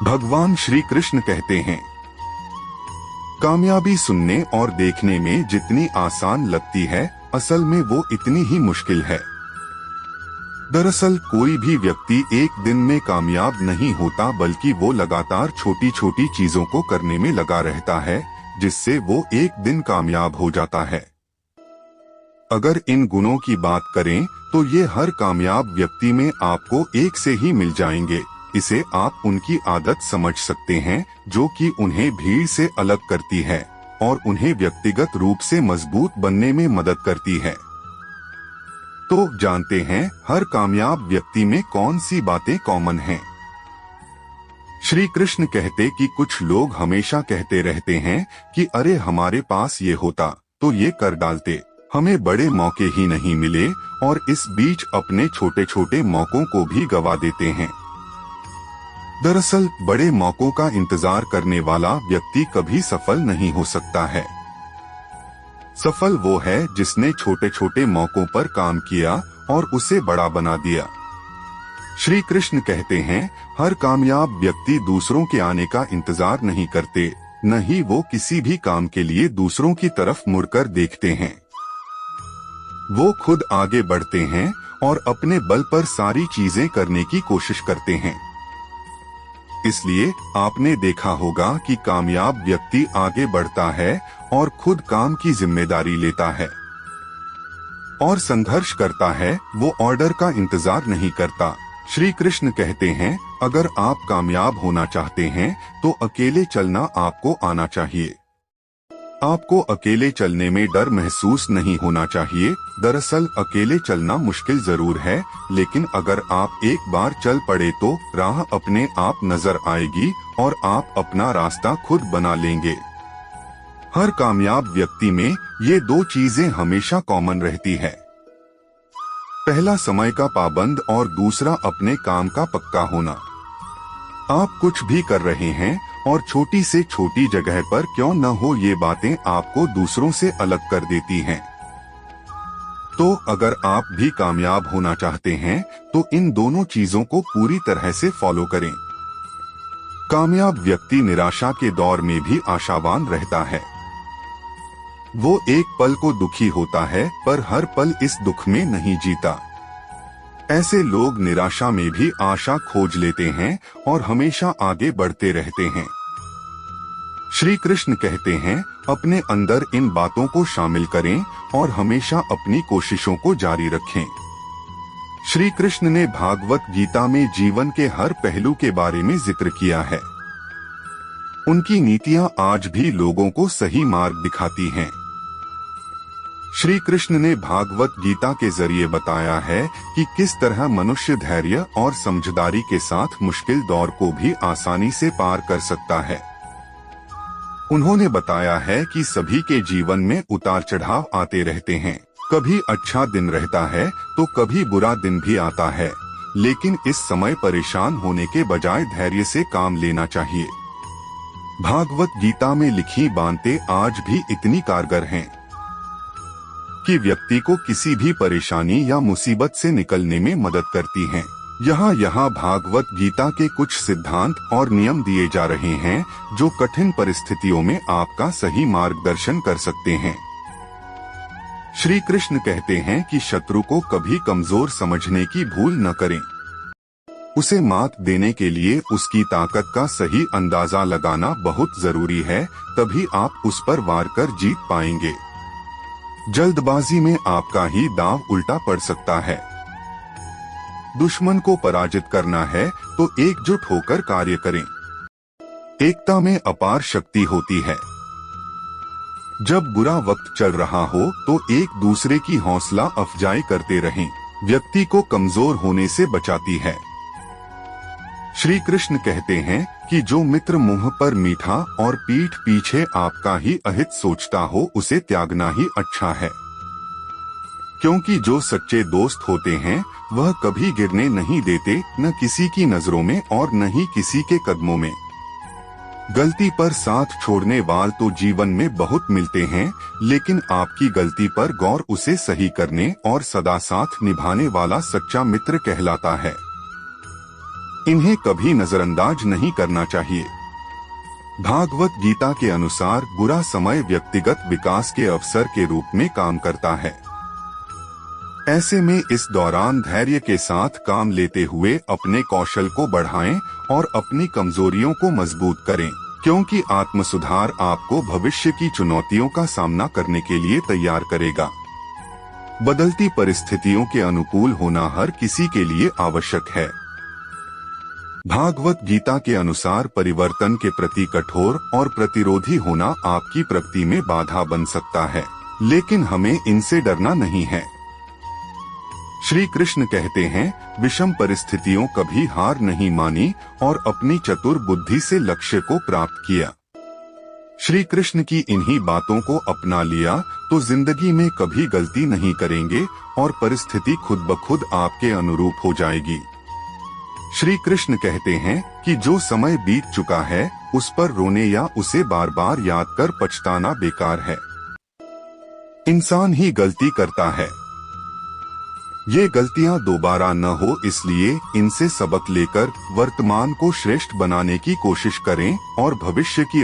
भगवान श्री कृष्ण कहते हैं, कामयाबी सुनने और देखने में जितनी आसान लगती है, असल में वो इतनी ही मुश्किल है। दरअसल कोई भी व्यक्ति एक दिन में कामयाब नहीं होता, बल्कि वो लगातार छोटी छोटी चीजों को करने में लगा रहता है, जिससे वो एक दिन कामयाब हो जाता है। अगर इन गुणों की बात करें तो ये हर कामयाब व्यक्ति में आपको एक से ही मिल जाएंगे। इसे आप उनकी आदत समझ सकते हैं, जो कि उन्हें भीड़ से अलग करती है और उन्हें व्यक्तिगत रूप से मजबूत बनने में मदद करती है। तो जानते हैं हर कामयाब व्यक्ति में कौन सी बातें कॉमन हैं। श्री कृष्ण कहते कि कुछ लोग हमेशा कहते रहते हैं कि अरे हमारे पास ये होता तो ये कर डालते, हमें बड़े मौके ही नहीं मिले, और इस बीच अपने छोटे छोटे मौकों को भी गवा देते हैं। दरअसल बड़े मौकों का इंतजार करने वाला व्यक्ति कभी सफल नहीं हो सकता है। सफल वो है जिसने छोटे छोटे मौकों पर काम किया और उसे बड़ा बना दिया। श्री कृष्ण कहते हैं, हर कामयाब व्यक्ति दूसरों के आने का इंतजार नहीं करते, न ही वो किसी भी काम के लिए दूसरों की तरफ मुड़कर देखते हैं। वो खुद आगे बढ़ते हैं और अपने बल पर सारी चीजें करने की कोशिश करते हैं। इसलिए आपने देखा होगा कि कामयाब व्यक्ति आगे बढ़ता है और खुद काम की जिम्मेदारी लेता है और संघर्ष करता है, वो ऑर्डर का इंतजार नहीं करता। श्री कृष्ण कहते हैं, अगर आप कामयाब होना चाहते हैं तो अकेले चलना आपको आना चाहिए। आपको अकेले चलने में डर महसूस नहीं होना चाहिए। दरअसल अकेले चलना मुश्किल जरूर है, लेकिन अगर आप एक बार चल पड़े तो राह अपने आप नजर आएगी और आप अपना रास्ता खुद बना लेंगे। हर कामयाब व्यक्ति में ये दो चीजें हमेशा कॉमन रहती है। पहला समय का पाबंद और दूसरा अपने काम का पक्का होना। आप कुछ भी कर रहे हैं और छोटी से छोटी जगह पर क्यों न हो, ये बातें आपको दूसरों से अलग कर देती हैं। तो अगर आप भी कामयाब होना चाहते हैं तो इन दोनों चीजों को पूरी तरह से फॉलो करें। कामयाब व्यक्ति निराशा के दौर में भी आशावान रहता है। वो एक पल को दुखी होता है, पर हर पल इस दुख में नहीं जीता। ऐसे लोग निराशा में भी आशा खोज लेते हैं और हमेशा आगे बढ़ते रहते हैं। श्री कृष्ण कहते हैं, अपने अंदर इन बातों को शामिल करें और हमेशा अपनी कोशिशों को जारी रखें। श्री कृष्ण ने भागवत गीता में जीवन के हर पहलू के बारे में जिक्र किया है। उनकी नीतियां आज भी लोगों को सही मार्ग दिखाती हैं। श्री कृष्ण ने भागवत गीता के जरिए बताया है कि किस तरह मनुष्य धैर्य और समझदारी के साथ मुश्किल दौर को भी आसानी से पार कर सकता है। उन्होंने बताया है कि सभी के जीवन में उतार चढ़ाव आते रहते हैं। कभी अच्छा दिन रहता है तो कभी बुरा दिन भी आता है, लेकिन इस समय परेशान होने के बजाय धैर्य से काम लेना चाहिए। भागवत गीता में लिखी बातें आज भी इतनी कारगर हैं कि व्यक्ति को किसी भी परेशानी या मुसीबत से निकलने में मदद करती हैं। यहाँ भागवत गीता के कुछ सिद्धांत और नियम दिए जा रहे हैं जो कठिन परिस्थितियों में आपका सही मार्गदर्शन कर सकते हैं। श्री कृष्ण कहते हैं कि शत्रु को कभी कमजोर समझने की भूल न करें। उसे मात देने के लिए उसकी ताकत का सही अंदाजा लगाना बहुत जरूरी है, तभी आप उस पर वार कर जीत पाएंगे। जल्दबाजी में आपका ही दांव उल्टा पड़ सकता है। दुश्मन को पराजित करना है तो एकजुट होकर कार्य करें। एकता में अपार शक्ति होती है। जब बुरा वक्त चल रहा हो तो एक दूसरे की हौसला अफजाई करते रहें। व्यक्ति को कमजोर होने से बचाती है। श्री कृष्ण कहते हैं कि जो मित्र मुंह पर मीठा और पीठ पीछे आपका ही अहित सोचता हो, उसे त्यागना ही अच्छा है। क्योंकि जो सच्चे दोस्त होते हैं वह कभी गिरने नहीं देते, न किसी की नजरों में और न ही किसी के कदमों में। गलती पर साथ छोड़ने वाले तो जीवन में बहुत मिलते हैं, लेकिन आपकी गलती पर गौर उसे सही करने और सदा साथ निभाने वाला सच्चा मित्र कहलाता है। इन्हें कभी नजरअंदाज नहीं करना चाहिए। भागवत गीता के अनुसार बुरा समय व्यक्तिगत विकास के अवसर के रूप में काम करता है। ऐसे में इस दौरान धैर्य के साथ काम लेते हुए अपने कौशल को बढ़ाएं और अपनी कमजोरियों को मजबूत करें, क्योंकि आत्म सुधार आपको भविष्य की चुनौतियों का सामना करने के लिए तैयार करेगा। बदलती परिस्थितियों के अनुकूल होना हर किसी के लिए आवश्यक है। भागवत गीता के अनुसार परिवर्तन के प्रति कठोर और प्रतिरोधी होना आपकी प्रगति में बाधा बन सकता है, लेकिन हमें इनसे डरना नहीं है। श्री कृष्ण कहते हैं, विषम परिस्थितियों कभी हार नहीं मानी और अपनी चतुर बुद्धि से लक्ष्य को प्राप्त किया। श्री कृष्ण की इन्हीं बातों को अपना लिया तो जिंदगी में कभी गलती नहीं करेंगे और परिस्थिति खुद ब खुद आपके अनुरूप हो जाएगी। श्री कृष्ण कहते हैं कि जो समय बीत चुका है उस पर रोने या उसे बार बार याद कर पछताना बेकार है। इंसान ही गलती करता है, ये गलतियां दोबारा न हो इसलिए इनसे सबक लेकर वर्तमान को श्रेष्ठ बनाने की कोशिश करें और भविष्य की